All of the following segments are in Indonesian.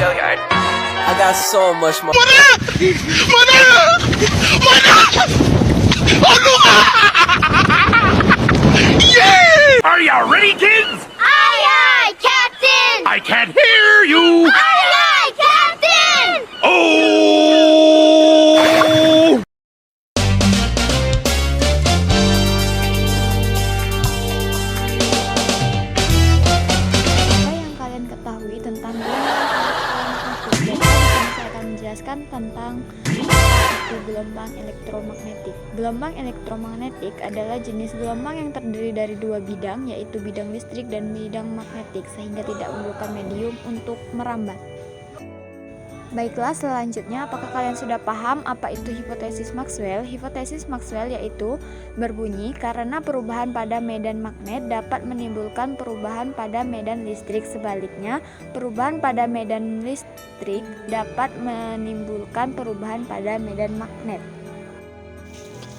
Go-Yard. I got so much more. Are you ready, kids? Aye, aye, Captain! I can't hear you. Aye, aye, Captain! Oh! Apa yang kalian ketahui tentang gelombang elektromagnetik? Jadi, saya akan menjelaskan tentang apa itu gelombang elektromagnetik. Gelombang elektromagnetik adalah jenis gelombang yang terdiri dari dua bidang, yaitu bidang listrik dan bidang magnetik, sehingga tidak memerlukan medium untuk merambat. Baiklah, selanjutnya apakah kalian sudah paham apa itu hipotesis Maxwell? Hipotesis Maxwell yaitu berbunyi karena perubahan pada medan magnet dapat menimbulkan perubahan pada medan listrik, sebaliknya perubahan pada medan listrik dapat menimbulkan perubahan pada medan magnet.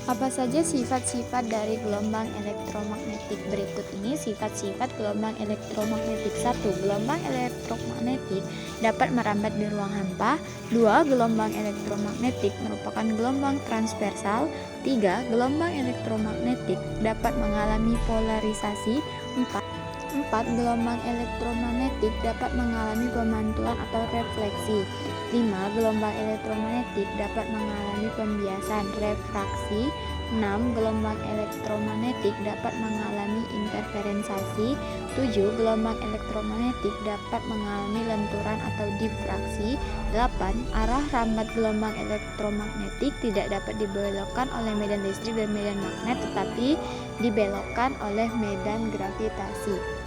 Apa saja sifat-sifat dari gelombang elektromagnetik? Berikut ini sifat-sifat gelombang elektromagnetik. 1. Gelombang elektromagnetik dapat merambat di ruang hampa. 2. Gelombang elektromagnetik merupakan gelombang transversal. 3. Gelombang elektromagnetik dapat mengalami polarisasi. 4. Gelombang elektromagnetik dapat mengalami pemantulan atau refleksi. 5. Gelombang elektromagnetik dapat mengalami pembiasan, refraksi. 6. Gelombang elektromagnetik dapat mengalami interferensasi. 7. Gelombang elektromagnetik dapat mengalami lenturan atau difraksi. 8. Arah rambat gelombang elektromagnetik tidak dapat dibelokkan oleh medan listrik dan medan magnet, tetapi dibelokkan oleh medan gravitasi.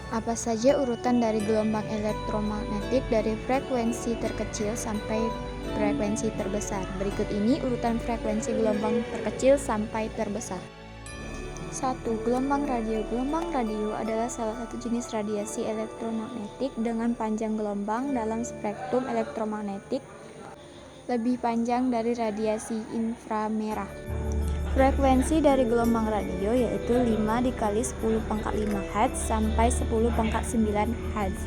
Apa saja urutan dari gelombang elektromagnetik dari frekuensi terkecil sampai frekuensi terbesar? Berikut ini urutan frekuensi gelombang terkecil sampai terbesar. 1. Gelombang radio. Gelombang radio adalah salah satu jenis radiasi elektromagnetik dengan panjang gelombang dalam spektrum elektromagnetik lebih panjang dari radiasi inframerah. Frekuensi dari gelombang radio yaitu 5 dikali 10 pangkat 5 Hz sampai 10 pangkat 9 Hz.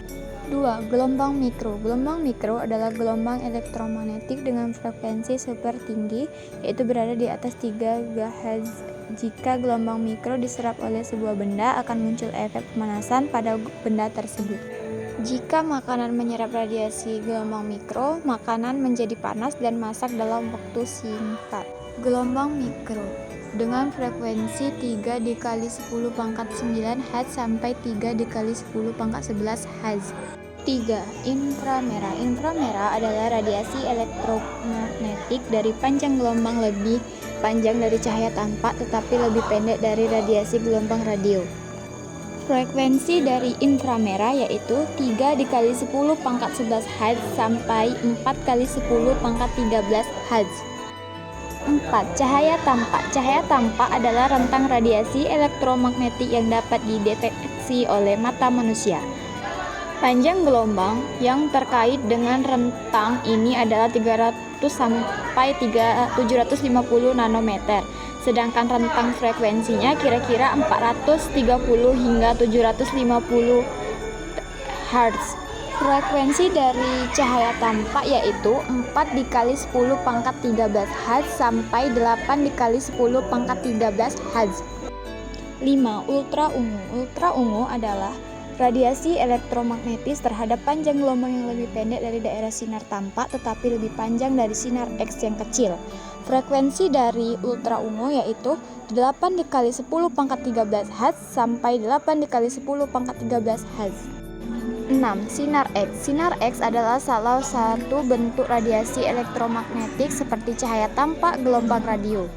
2. Gelombang mikro. Gelombang mikro adalah gelombang elektromagnetik dengan frekuensi super tinggi, yaitu berada di atas 3 GHz. Jika gelombang mikro diserap oleh sebuah benda, akan muncul efek pemanasan pada benda tersebut. Jika makanan menyerap radiasi gelombang mikro, makanan menjadi panas dan masak dalam waktu singkat. Gelombang mikro dengan frekuensi 3 dikali 10 pangkat 9 Hz sampai 3 dikali 10 pangkat 11 Hz. 3. Inframerah. Inframerah adalah radiasi elektromagnetik dari panjang gelombang lebih panjang dari cahaya tampak tetapi lebih pendek dari radiasi gelombang radio. Frekuensi dari inframerah yaitu 3 dikali 10 pangkat 11 Hz sampai 4 kali 10 pangkat 13 Hz. 4. Cahaya tampak. Cahaya tampak adalah rentang radiasi elektromagnetik yang dapat dideteksi oleh mata manusia. Panjang gelombang yang terkait dengan rentang ini adalah 300 sampai 750 nanometer, sedangkan rentang frekuensinya kira-kira 430 hingga 750 Hz. Frekuensi dari cahaya tampak yaitu 4 dikali 10 pangkat 13 Hz sampai 8 dikali 10 pangkat 13 Hz. 5. Ultra ungu. Ultra ungu adalah radiasi elektromagnetis terhadap panjang gelombang yang lebih pendek dari daerah sinar tampak tetapi lebih panjang dari sinar X yang kecil. Frekuensi dari ultra ungu yaitu 8 dikali 10 pangkat 13 Hz sampai 8 dikali 10 pangkat 13 Hz. 6. Sinar X. Sinar X adalah salah satu bentuk radiasi elektromagnetik seperti cahaya tampak gelombang radio.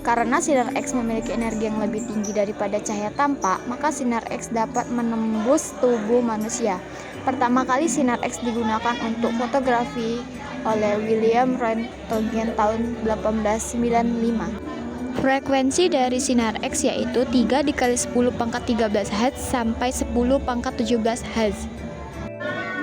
Karena sinar X memiliki energi yang lebih tinggi daripada cahaya tampak, maka sinar X dapat menembus tubuh manusia. Pertama kali sinar X digunakan untuk fotografi oleh William Röntgen tahun 1895. Frekuensi dari sinar X yaitu 3 dikali 10 pangkat 13 Hz sampai 10 pangkat 17 Hz.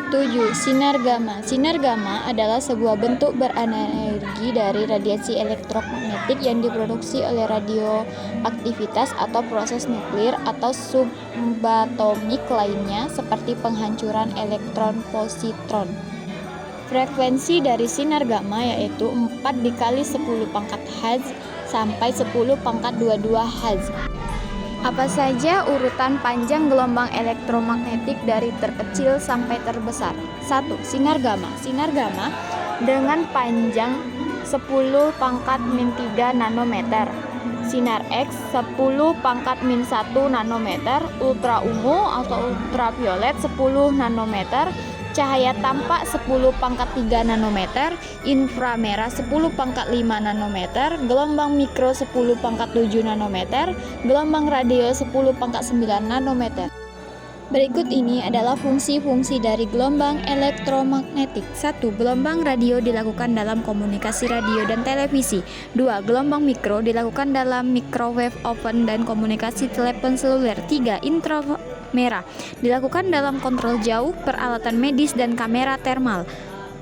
7. Sinar gamma. Sinar gamma adalah sebuah bentuk berenergi dari radiasi elektromagnetik yang diproduksi oleh radioaktivitas atau proses nuklir atau subatomik lainnya seperti penghancuran elektron positron. Frekuensi dari sinar gamma yaitu 4 dikali 10 pangkat Hz sampai 10 pangkat 22 Hz. Apa saja urutan panjang gelombang elektromagnetik dari terkecil sampai terbesar? 1. Sinar gamma. Sinar gamma dengan panjang 10 pangkat min 3 nanometer. Sinar X 10 pangkat min 1 nanometer. Ultra ungu atau ultraviolet 10 nanometer. Cahaya tampak 10 pangkat 3 nanometer, inframerah 10 pangkat 5 nanometer, gelombang mikro 10 pangkat 7 nanometer, gelombang radio 10 pangkat 9 nanometer. Berikut ini adalah fungsi-fungsi dari gelombang elektromagnetik. 1. Gelombang radio dilakukan dalam komunikasi radio dan televisi. 2. Gelombang mikro dilakukan dalam microwave oven dan komunikasi telepon seluler. 3. Inframerah dilakukan dalam kontrol jauh, peralatan medis dan kamera termal.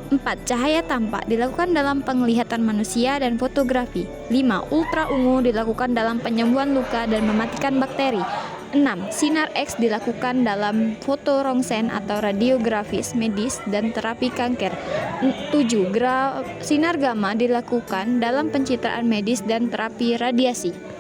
4. Cahaya tampak dilakukan dalam penglihatan manusia dan fotografi. 5. Ultra ungu dilakukan dalam penyembuhan luka dan mematikan bakteri. 6. Sinar X dilakukan dalam foto rongsen atau radiografis medis dan terapi kanker. 7. Sinar gamma dilakukan dalam pencitraan medis dan terapi radiasi.